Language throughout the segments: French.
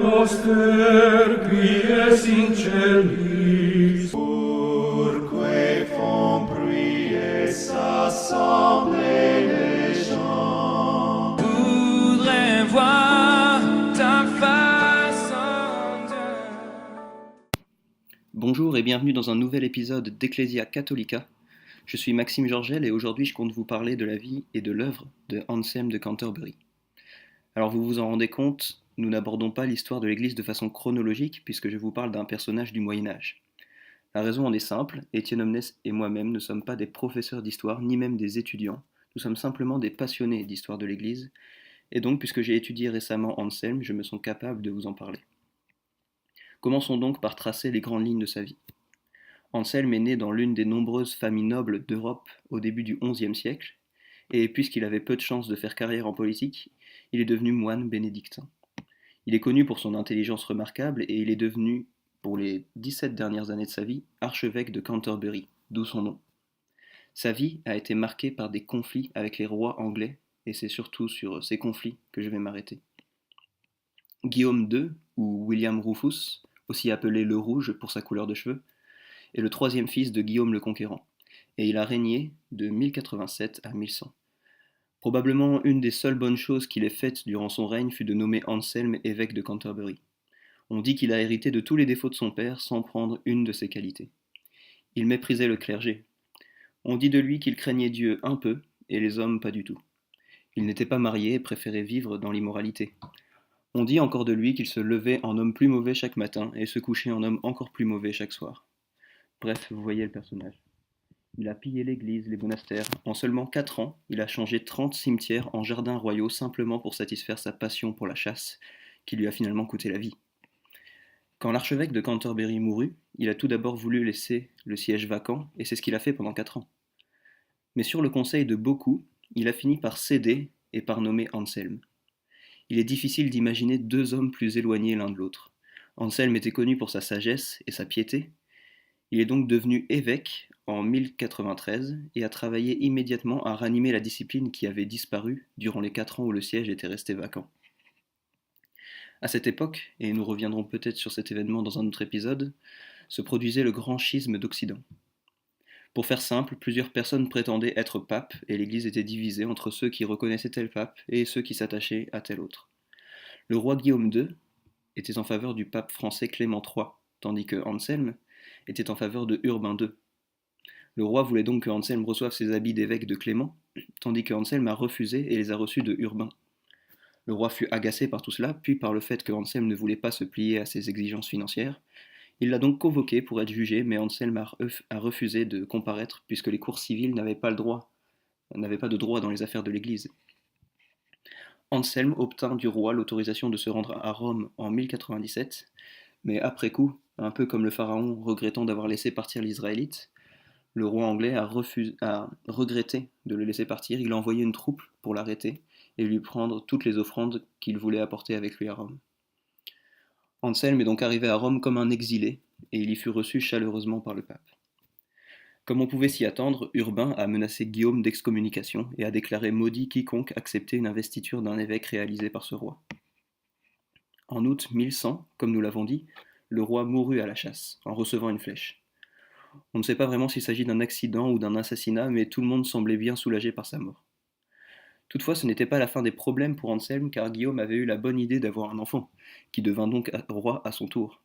noster quies in celis, purque fom pries assemblée les gens. Voudrais voir ta face en Dieu. Bonjour et bienvenue dans un nouvel épisode d'Ecclesia Catholica. Je suis Maxime Georgel et aujourd'hui je compte vous parler de la vie et de l'œuvre de Anselme de Canterbury. Alors vous vous en rendez compte, nous n'abordons pas l'histoire de l'Église de façon chronologique puisque je vous parle d'un personnage du Moyen-Âge. La raison en est simple, Étienne Omnes et moi-même ne sommes pas des professeurs d'histoire ni même des étudiants, nous sommes simplement des passionnés d'histoire de l'Église et donc puisque j'ai étudié récemment Anselme, je me sens capable de vous en parler. Commençons donc par tracer les grandes lignes de sa vie. Anselme est né dans l'une des nombreuses familles nobles d'Europe au début du XIe siècle, et puisqu'il avait peu de chances de faire carrière en politique, il est devenu moine bénédictin. Il est connu pour son intelligence remarquable et il est devenu, pour les 17 dernières années de sa vie, archevêque de Canterbury, d'où son nom. Sa vie a été marquée par des conflits avec les rois anglais, et c'est surtout sur ces conflits que je vais m'arrêter. Guillaume II, ou William Rufus, aussi appelé le Rouge pour sa couleur de cheveux, est le troisième fils de Guillaume le Conquérant, et il a régné de 1087 à 1100. Probablement une des seules bonnes choses qu'il ait faites durant son règne fut de nommer Anselme évêque de Canterbury. On dit qu'il a hérité de tous les défauts de son père sans prendre une de ses qualités. Il méprisait le clergé. On dit de lui qu'il craignait Dieu un peu et les hommes pas du tout. Il n'était pas marié et préférait vivre dans l'immoralité. On dit encore de lui qu'il se levait en homme plus mauvais chaque matin et se couchait en homme encore plus mauvais chaque soir. Bref, vous voyez le personnage. Il a pillé l'église, les monastères. En seulement 4 ans, il a changé 30 cimetières en jardins royaux simplement pour satisfaire sa passion pour la chasse, qui lui a finalement coûté la vie. Quand l'archevêque de Canterbury mourut, il a tout d'abord voulu laisser le siège vacant, et c'est ce qu'il a fait pendant 4 ans. Mais sur le conseil de beaucoup, il a fini par céder et par nommer Anselme. Il est difficile d'imaginer 2 hommes plus éloignés l'un de l'autre. Anselme était connu pour sa sagesse et sa piété. Il est donc devenu évêque en 1093 et a travaillé immédiatement à ranimer la discipline qui avait disparu durant les 4 ans où le siège était resté vacant. À cette époque, et nous reviendrons peut-être sur cet événement dans un autre épisode, se produisait le grand schisme d'Occident. Pour faire simple, plusieurs personnes prétendaient être papes et l'Église était divisée entre ceux qui reconnaissaient tel pape et ceux qui s'attachaient à tel autre. Le roi Guillaume II était en faveur du pape français Clément III, tandis que Anselme était en faveur de Urbain II. Le roi voulait donc que Anselme reçoive ses habits d'évêque de Clément, tandis que Anselme a refusé et les a reçus de Urbain. Le roi fut agacé par tout cela, puis par le fait que Anselme ne voulait pas se plier à ses exigences financières. Il l'a donc convoqué pour être jugé, mais Anselme a refusé de comparaître puisque les cours civiles n'avaient pas de droit dans les affaires de l'Église. Anselme obtint du roi l'autorisation de se rendre à Rome en 1097, mais après coup, un peu comme le pharaon regrettant d'avoir laissé partir les Israélites, le roi anglais a regretté de le laisser partir. Il a envoyé une troupe pour l'arrêter et lui prendre toutes les offrandes qu'il voulait apporter avec lui à Rome. Anselme est donc arrivé à Rome comme un exilé et il y fut reçu chaleureusement par le pape. Comme on pouvait s'y attendre, Urbain a menacé Guillaume d'excommunication et a déclaré maudit quiconque acceptait une investiture d'un évêque réalisée par ce roi. En août 1100, comme nous l'avons dit, le roi mourut à la chasse, en recevant une flèche. On ne sait pas vraiment s'il s'agit d'un accident ou d'un assassinat, mais tout le monde semblait bien soulagé par sa mort. Toutefois, ce n'était pas la fin des problèmes pour Anselme, car Guillaume avait eu la bonne idée d'avoir un enfant, qui devint donc roi à son tour.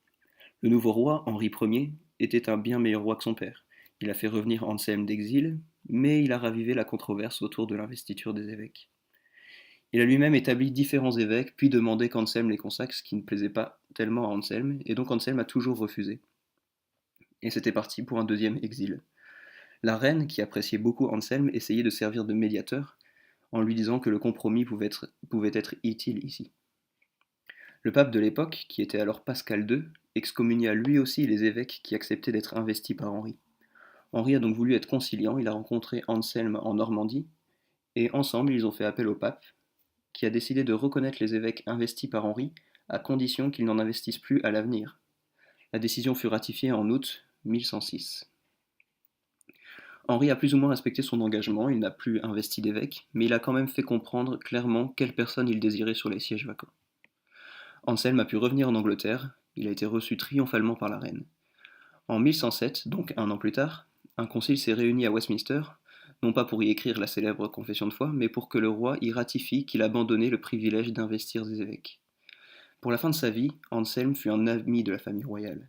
Le nouveau roi, Henri Ier, était un bien meilleur roi que son père. Il a fait revenir Anselme d'exil, mais il a ravivé la controverse autour de l'investiture des évêques. Il a lui-même établi différents évêques, puis demandé qu'Anselme les consacre, ce qui ne plaisait pas tellement à Anselme, et donc Anselme a toujours refusé. Et c'était parti pour un deuxième exil. La reine, qui appréciait beaucoup Anselme, essayait de servir de médiateur, en lui disant que le compromis pouvait être utile ici. Le pape de l'époque, qui était alors Pascal II, excommunia lui aussi les évêques qui acceptaient d'être investis par Henri. Henri a donc voulu être conciliant, il a rencontré Anselme en Normandie, et ensemble ils ont fait appel au pape, qui a décidé de reconnaître les évêques investis par Henri, à condition qu'ils n'en investissent plus à l'avenir. La décision fut ratifiée en août 1106. Henri a plus ou moins respecté son engagement, il n'a plus investi d'évêque, mais il a quand même fait comprendre clairement quelle personne il désirait sur les sièges vacants. Anselme a pu revenir en Angleterre, il a été reçu triomphalement par la reine. En 1107, donc un an plus tard, un concile s'est réuni à Westminster, non pas pour y écrire la célèbre confession de foi, mais pour que le roi y ratifie qu'il abandonnait le privilège d'investir des évêques. Pour la fin de sa vie, Anselme fut un ami de la famille royale.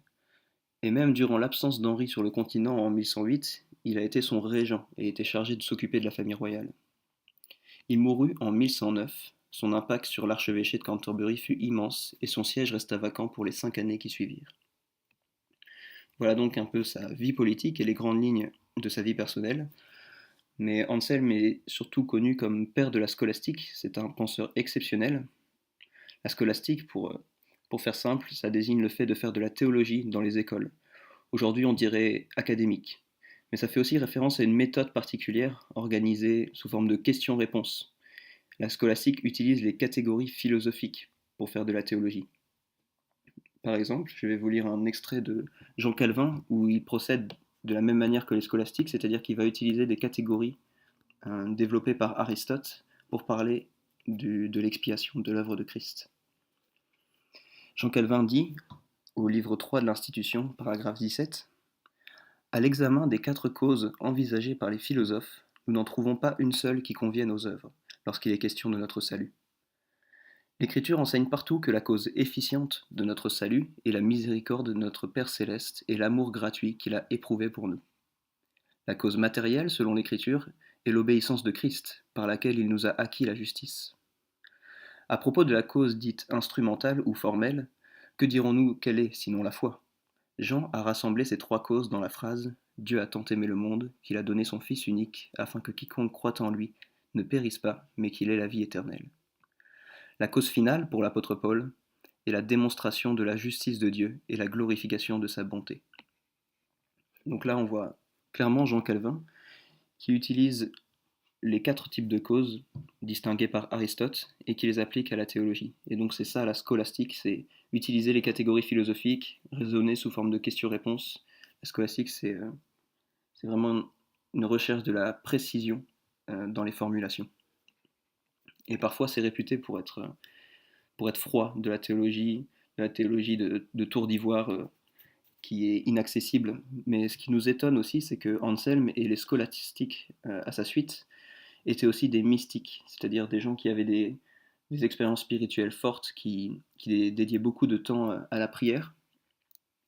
Et même durant l'absence d'Henri sur le continent en 1108, il a été son régent et était chargé de s'occuper de la famille royale. Il mourut en 1109, son impact sur l'archevêché de Canterbury fut immense et son siège resta vacant pour les 5 années qui suivirent. Voilà donc un peu sa vie politique et les grandes lignes de sa vie personnelle. Mais Anselme est surtout connu comme père de la scolastique, c'est un penseur exceptionnel. La scolastique, pour faire simple, ça désigne le fait de faire de la théologie dans les écoles. Aujourd'hui on dirait académique. Mais ça fait aussi référence à une méthode particulière organisée sous forme de questions-réponses. La scolastique utilise les catégories philosophiques pour faire de la théologie. Par exemple, je vais vous lire un extrait de Jean Calvin où il procède de la même manière que les scolastiques, c'est-à-dire qu'il va utiliser des catégories développées par Aristote pour parler de l'expiation, de l'œuvre de Christ. Jean Calvin dit, au livre 3 de l'Institution, paragraphe 17, « À l'examen des 4 causes envisagées par les philosophes, nous n'en trouvons pas une seule qui convienne aux œuvres, lorsqu'il est question de notre salut. L'Écriture enseigne partout que la cause efficiente de notre salut est la miséricorde de notre Père céleste et l'amour gratuit qu'il a éprouvé pour nous. La cause matérielle, selon l'Écriture, est l'obéissance de Christ, par laquelle il nous a acquis la justice. À propos de la cause dite instrumentale ou formelle, que dirons-nous qu'elle est, sinon la foi ? Jean a rassemblé ces 3 causes dans la phrase « Dieu a tant aimé le monde qu'il a donné son Fils unique, afin que quiconque croit en lui ne périsse pas, mais qu'il ait la vie éternelle. » La cause finale, pour l'apôtre Paul, est la démonstration de la justice de Dieu et la glorification de sa bonté. Donc là, on voit clairement Jean Calvin qui utilise les 4 types de causes distinguées par Aristote et qui les applique à la théologie. Et donc c'est ça la scolastique, c'est utiliser les catégories philosophiques, raisonner sous forme de questions-réponses. La scolastique, c'est vraiment une recherche de la précision dans les formulations. Et parfois c'est réputé pour être froid, de la théologie de tour d'ivoire qui est inaccessible. Mais ce qui nous étonne aussi, c'est que Anselme et les scolastiques à sa suite étaient aussi des mystiques, c'est-à-dire des gens qui avaient des expériences spirituelles fortes, qui dédiaient beaucoup de temps à la prière.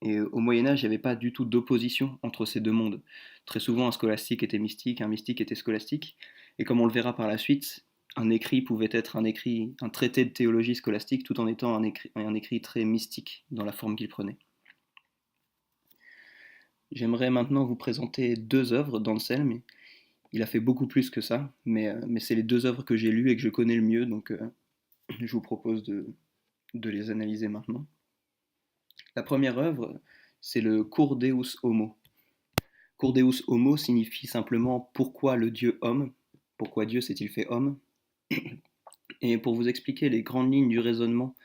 Et au Moyen-Âge, il n'y avait pas du tout d'opposition entre ces deux mondes. Très souvent, un scolastique était mystique, un mystique était scolastique. Et comme on le verra par la suite, un écrit pouvait être un traité de théologie scolastique tout en étant un écrit très mystique dans la forme qu'il prenait. J'aimerais maintenant vous présenter 2 œuvres d'Anselme. Il a fait beaucoup plus que ça, mais c'est les 2 œuvres que j'ai lues et que je connais le mieux, donc je vous propose de les analyser maintenant. La première œuvre, c'est le Cur Deus Homo. Cur Deus Homo signifie simplement pourquoi le Dieu homme, pourquoi Dieu s'est-il fait homme. Et pour vous expliquer les grandes lignes du raisonnement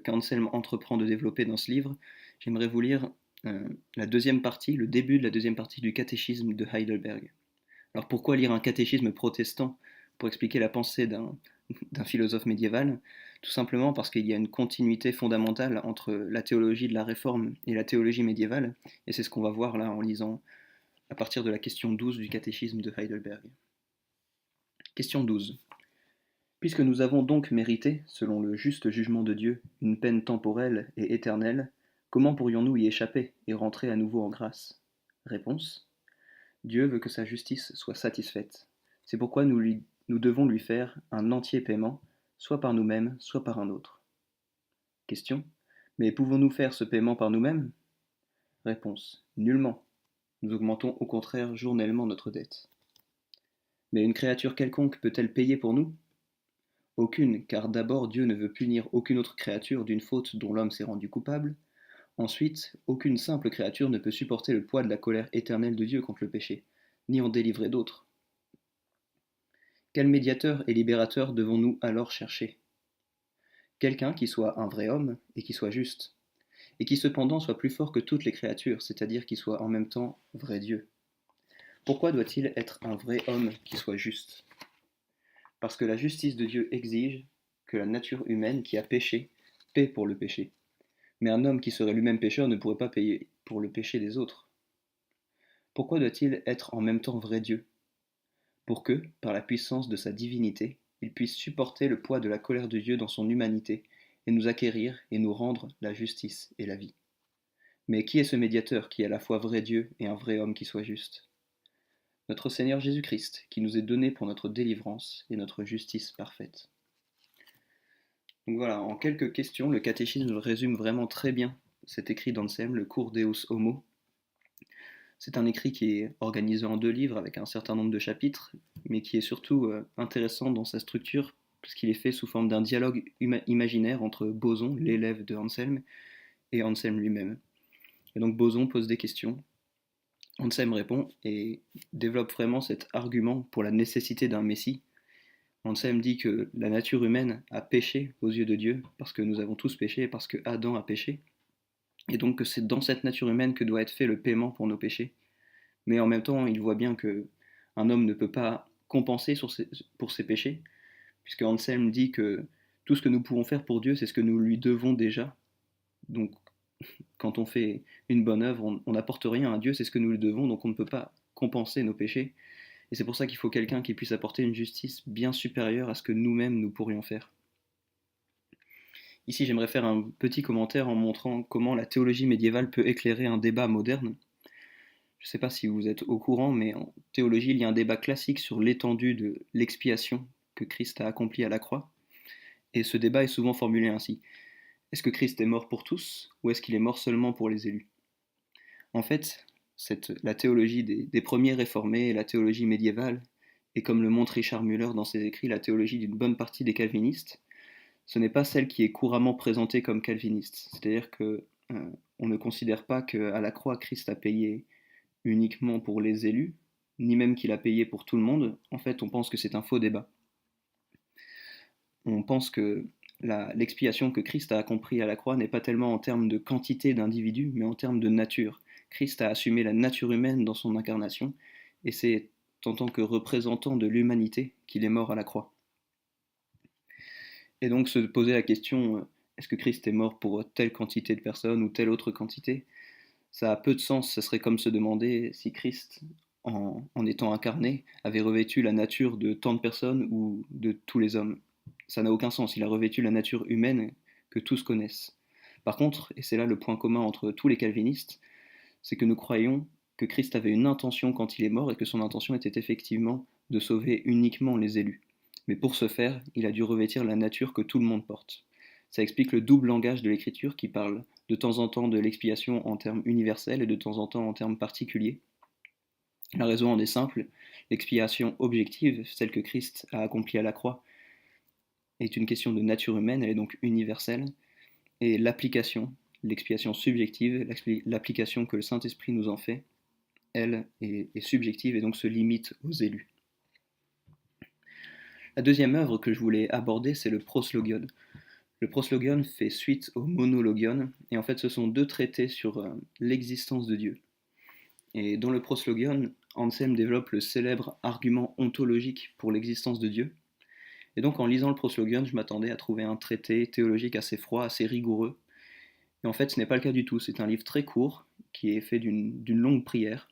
qu'Anselme entreprend de développer dans ce livre, j'aimerais vous lire le début de la deuxième partie du catéchisme de Heidelberg. Alors pourquoi lire un catéchisme protestant pour expliquer la pensée d'un philosophe médiéval ? Tout simplement parce qu'il y a une continuité fondamentale entre la théologie de la Réforme et la théologie médiévale, et c'est ce qu'on va voir là en lisant à partir de la question 12 du catéchisme de Heidelberg. Question 12. Puisque nous avons donc mérité, selon le juste jugement de Dieu, une peine temporelle et éternelle, comment pourrions-nous y échapper et rentrer à nouveau en grâce ? Réponse. Dieu veut que sa justice soit satisfaite. C'est pourquoi nous devons lui faire un entier paiement, soit par nous-mêmes, soit par un autre. Question. Mais pouvons-nous faire ce paiement par nous-mêmes ? Réponse. Nullement. Nous augmentons au contraire journellement notre dette. Mais une créature quelconque peut-elle payer pour nous ? Aucune, car d'abord Dieu ne veut punir aucune autre créature d'une faute dont l'homme s'est rendu coupable. Ensuite, aucune simple créature ne peut supporter le poids de la colère éternelle de Dieu contre le péché, ni en délivrer d'autres. Quel médiateur et libérateur devons-nous alors chercher ? Quelqu'un qui soit un vrai homme et qui soit juste, et qui cependant soit plus fort que toutes les créatures, c'est-à-dire qui soit en même temps vrai Dieu. Pourquoi doit-il être un vrai homme qui soit juste ? Parce que la justice de Dieu exige que la nature humaine qui a péché paie pour le péché. Mais un homme qui serait lui-même pécheur ne pourrait pas payer pour le péché des autres. Pourquoi doit-il être en même temps vrai Dieu? Pour que, par la puissance de sa divinité, il puisse supporter le poids de la colère de Dieu dans son humanité et nous acquérir et nous rendre la justice et la vie. Mais qui est ce médiateur qui est à la fois vrai Dieu et un vrai homme qui soit juste? Notre Seigneur Jésus-Christ, qui nous est donné pour notre délivrance et notre justice parfaite. Donc voilà, en quelques questions, le catéchisme résume vraiment très bien cet écrit d'Anselme, le Cur Deus Homo. C'est un écrit qui est organisé en 2 livres avec un certain nombre de chapitres, mais qui est surtout intéressant dans sa structure, puisqu'il est fait sous forme d'un dialogue imaginaire entre Boson, l'élève de Anselme, et Anselme lui-même. Et donc Boson pose des questions, Anselme répond et développe vraiment cet argument pour la nécessité d'un Messie. Anselme dit que la nature humaine a péché aux yeux de Dieu, parce que nous avons tous péché, parce que Adam a péché, et donc que c'est dans cette nature humaine que doit être fait le paiement pour nos péchés. Mais en même temps, il voit bien que un homme ne peut pas compenser pour ses péchés, puisque Anselme dit que tout ce que nous pouvons faire pour Dieu, c'est ce que nous lui devons déjà. Donc, quand on fait une bonne œuvre, on n'apporte rien à Dieu, c'est ce que nous lui devons, donc on ne peut pas compenser nos péchés. Et c'est pour ça qu'il faut quelqu'un qui puisse apporter une justice bien supérieure à ce que nous-mêmes nous pourrions faire. Ici, j'aimerais faire un petit commentaire en montrant comment la théologie médiévale peut éclairer un débat moderne. Je ne sais pas si vous êtes au courant, mais en théologie, il y a un débat classique sur l'étendue de l'expiation que Christ a accomplie à la croix. Et ce débat est souvent formulé ainsi. Est-ce que Christ est mort pour tous, ou est-ce qu'il est mort seulement pour les élus? En fait, la théologie des premiers réformés et la théologie médiévale, et comme le montre Richard Müller dans ses écrits, la théologie d'une bonne partie des calvinistes, ce n'est pas celle qui est couramment présentée comme calviniste. C'est-à-dire que on ne considère pas qu'à la croix, Christ a payé uniquement pour les élus, ni même qu'il a payé pour tout le monde. En fait, on pense que c'est un faux débat. On pense que l'expiation que Christ a accomplie à la croix n'est pas tellement en termes de quantité d'individus, mais en termes de nature. Christ a assumé la nature humaine dans son incarnation, et c'est en tant que représentant de l'humanité qu'il est mort à la croix. Et donc se poser la question, est-ce que Christ est mort pour telle quantité de personnes ou telle autre quantité? Ça a peu de sens, ça serait comme se demander si Christ, en étant incarné, avait revêtu la nature de tant de personnes ou de tous les hommes. Ça n'a aucun sens, il a revêtu la nature humaine que tous connaissent. Par contre, et c'est là le point commun entre tous les calvinistes, c'est que nous croyons que Christ avait une intention quand il est mort et que son intention était effectivement de sauver uniquement les élus. Mais pour ce faire, il a dû revêtir la nature que tout le monde porte. Ça explique le double langage de l'écriture qui parle de temps en temps de l'expiation en termes universels et de temps en temps en termes particuliers. La raison en est simple, l'expiation objective, celle que Christ a accomplie à la croix, est une question de nature humaine, elle est donc universelle, et l'application, l'expiation subjective, l'application que le Saint-Esprit nous en fait, elle est subjective et donc se limite aux élus. La deuxième œuvre que je voulais aborder, c'est le Proslogion. Le Proslogion fait suite au Monologion, et en fait ce sont 2 traités sur l'existence de Dieu. Et dans le Proslogion, Anselme développe le célèbre argument ontologique pour l'existence de Dieu. Et donc en lisant le Proslogion, je m'attendais à trouver un traité théologique assez froid, assez rigoureux. Et en fait ce n'est pas le cas du tout, c'est un livre très court, qui est fait d'une longue prière.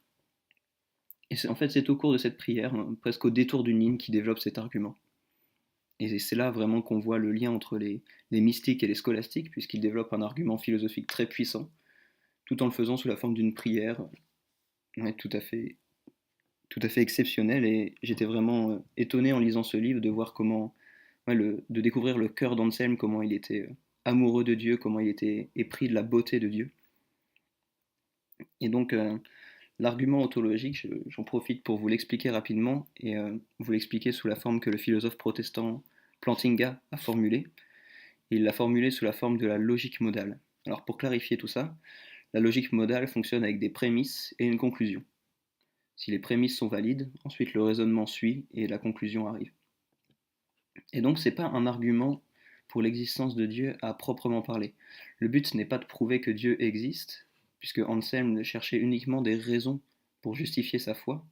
Et en fait c'est au cours de cette prière, presque au détour d'une ligne, qui développe cet argument. Et c'est là vraiment qu'on voit le lien entre les mystiques et les scolastiques, puisqu'ils développent un argument philosophique très puissant, tout en le faisant sous la forme d'une prière tout à fait exceptionnelle. Et j'étais vraiment étonné en lisant ce livre de voir comment, de découvrir le cœur d'Anselme, comment il était amoureux de Dieu, comment il était épris de la beauté de Dieu. Et donc l'argument ontologique, j'en profite pour vous l'expliquer rapidement et vous l'expliquer sous la forme que le philosophe protestant Plantinga a formulée. Il l'a formulée sous la forme de la logique modale. Alors pour clarifier tout ça, la logique modale fonctionne avec des prémices et une conclusion. Si les prémices sont valides, ensuite le raisonnement suit et la conclusion arrive. Et donc c'est pas un argument pour l'existence de Dieu à proprement parler. Le but n'est pas de prouver que Dieu existe, puisque Anselme cherchait uniquement des raisons pour justifier sa foi.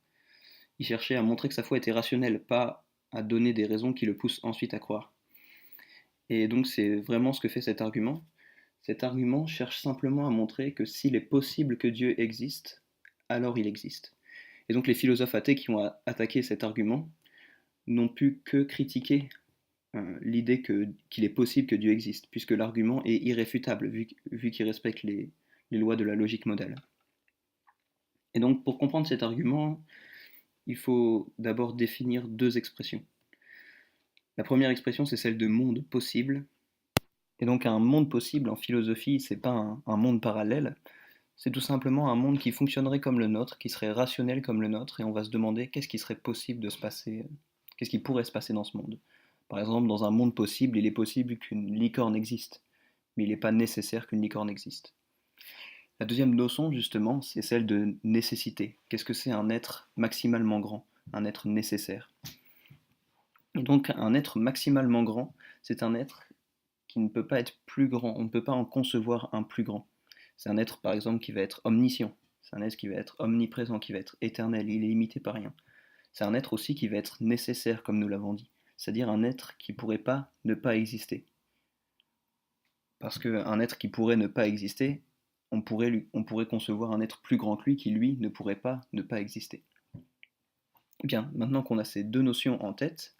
Il cherchait à montrer que sa foi était rationnelle, pas à donner des raisons qui le poussent ensuite à croire. Et donc c'est vraiment ce que fait cet argument. Cet argument cherche simplement à montrer que s'il est possible que Dieu existe, alors il existe. Et donc les philosophes athées qui ont attaqué cet argument n'ont pu que critiquer l'idée qu'il est possible que Dieu existe, puisque l'argument est irréfutable, vu qu'il respecte les lois de la logique modale. Et donc pour comprendre cet argument, il faut d'abord définir deux expressions. La première expression, c'est celle de monde possible. Et donc un monde possible en philosophie, c'est pas un monde parallèle, c'est tout simplement un monde qui fonctionnerait comme le nôtre, qui serait rationnel comme le nôtre, et on va se demander qu'est-ce qui serait possible de se passer, qu'est-ce qui pourrait se passer dans ce monde. Par exemple, dans un monde possible, il est possible qu'une licorne existe, mais il n'est pas nécessaire qu'une licorne existe. La deuxième notion, justement, c'est celle de nécessité. Qu'est-ce que c'est un être maximalement grand, un être nécessaire? Et donc, un être maximalement grand, c'est un être qui ne peut pas être plus grand, on ne peut pas en concevoir un plus grand. C'est un être, par exemple, qui va être omniscient, c'est un être qui va être omniprésent, qui va être éternel, il est limité par rien. C'est un être aussi qui va être nécessaire, comme nous l'avons dit, c'est-à-dire un être qui ne pourrait pas ne pas exister. Parce qu'un être qui pourrait ne pas exister, on pourrait concevoir un être plus grand que lui qui, lui, ne pourrait pas ne pas exister. Bien, maintenant qu'on a ces deux notions en tête,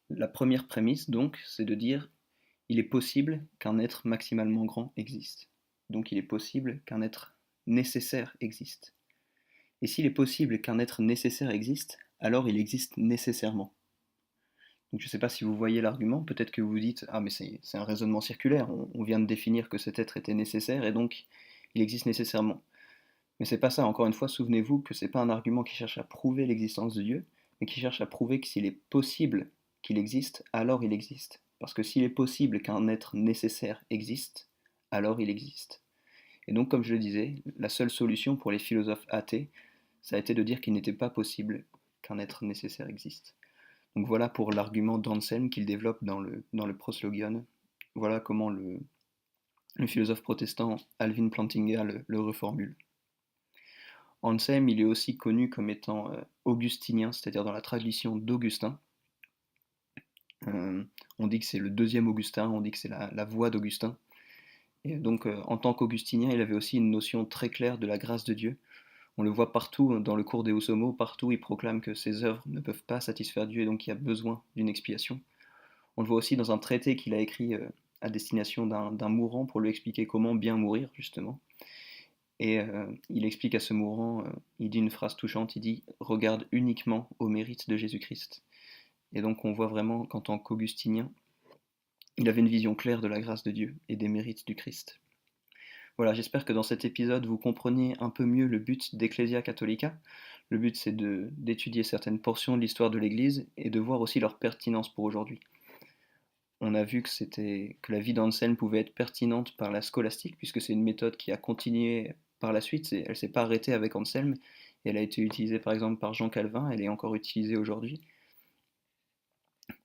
la première prémisse, donc, c'est de dire il est possible qu'un être maximalement grand existe. Donc il est possible qu'un être nécessaire existe. Et s'il est possible qu'un être nécessaire existe, alors il existe nécessairement. Donc je ne sais pas si vous voyez l'argument, peut-être que vous vous dites « Ah mais c'est un raisonnement circulaire, on vient de définir que cet être était nécessaire et donc il existe nécessairement. » Mais c'est pas ça, encore une fois, souvenez-vous que c'est pas un argument qui cherche à prouver l'existence de Dieu, mais qui cherche à prouver que s'il est possible qu'il existe, alors il existe. Parce que s'il est possible qu'un être nécessaire existe, alors il existe. Et donc, comme je le disais, la seule solution pour les philosophes athées, ça a été de dire qu'il n'était pas possible qu'un être nécessaire existe. Donc voilà pour l'argument d'Anselme qu'il développe dans le Proslogion. Voilà comment le philosophe protestant Alvin Plantinga le reformule. Anselme, il est aussi connu comme étant augustinien, c'est-à-dire dans la tradition d'Augustin. On dit que c'est le deuxième Augustin, on dit que c'est la voix d'Augustin. Et donc, en tant qu'augustinien, il avait aussi une notion très claire de la grâce de Dieu. On le voit partout, dans le cours Deus Homo, partout il proclame que ses œuvres ne peuvent pas satisfaire Dieu et donc il y a besoin d'une expiation. On le voit aussi dans un traité qu'il a écrit à destination d'un mourant pour lui expliquer comment bien mourir, justement. Et il explique à ce mourant, il dit une phrase touchante, il dit « Regarde uniquement au mérite de Jésus-Christ ». Et donc on voit vraiment qu'en tant qu'augustinien, il avait une vision claire de la grâce de Dieu et des mérites du Christ. Voilà, j'espère que dans cet épisode, vous compreniez un peu mieux le but d'Ecclesia Catholica. Le but, c'est d'étudier certaines portions de l'histoire de l'Église et de voir aussi leur pertinence pour aujourd'hui. On a vu que la vie d'Anselme pouvait être pertinente par la scolastique, puisque c'est une méthode qui a continué par la suite. Elle ne s'est pas arrêtée avec Anselme, et elle a été utilisée par exemple par Jean Calvin, elle est encore utilisée aujourd'hui.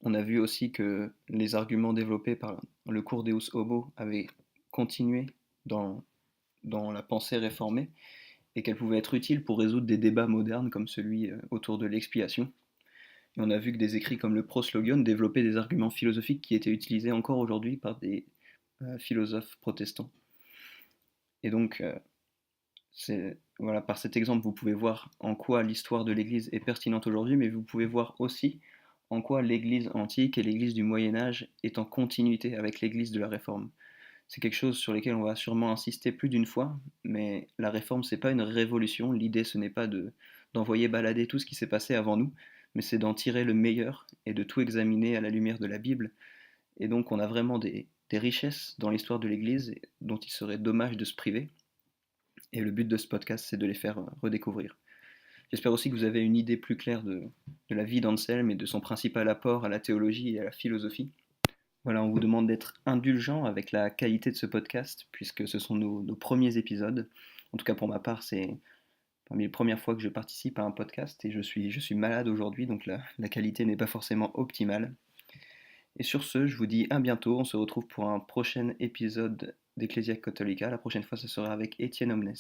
On a vu aussi que les arguments développés par le cours Deus Homo avaient continué dans la pensée réformée et qu'elles pouvaient être utiles pour résoudre des débats modernes comme celui autour de l'expiation. Et on a vu que des écrits comme le Proslogion développaient des arguments philosophiques qui étaient utilisés encore aujourd'hui par des philosophes protestants. Et donc, voilà, par cet exemple, vous pouvez voir en quoi l'histoire de l'Église est pertinente aujourd'hui, mais vous pouvez voir aussi en quoi l'Église antique et l'Église du Moyen-Âge est en continuité avec l'Église de la Réforme. C'est quelque chose sur lequel on va sûrement insister plus d'une fois, mais la Réforme, c'est pas une révolution. L'idée, ce n'est pas d'envoyer balader tout ce qui s'est passé avant nous, mais c'est d'en tirer le meilleur et de tout examiner à la lumière de la Bible. Et donc, on a vraiment des richesses dans l'histoire de l'Église dont il serait dommage de se priver. Et le but de ce podcast, c'est de les faire redécouvrir. J'espère aussi que vous avez une idée plus claire de la vie d'Anselme et de son principal apport à la théologie et à la philosophie. Voilà, on vous demande d'être indulgent avec la qualité de ce podcast, puisque ce sont nos premiers épisodes. En tout cas, pour ma part, c'est parmi les premières fois que je participe à un podcast, et je suis malade aujourd'hui, donc la qualité n'est pas forcément optimale. Et sur ce, je vous dis à bientôt, on se retrouve pour un prochain épisode d'Ecclesia Catholica. La prochaine fois, ce sera avec Étienne Omnes.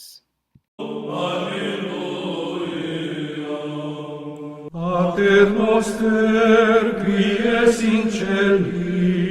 Pater noster, qui es in celis,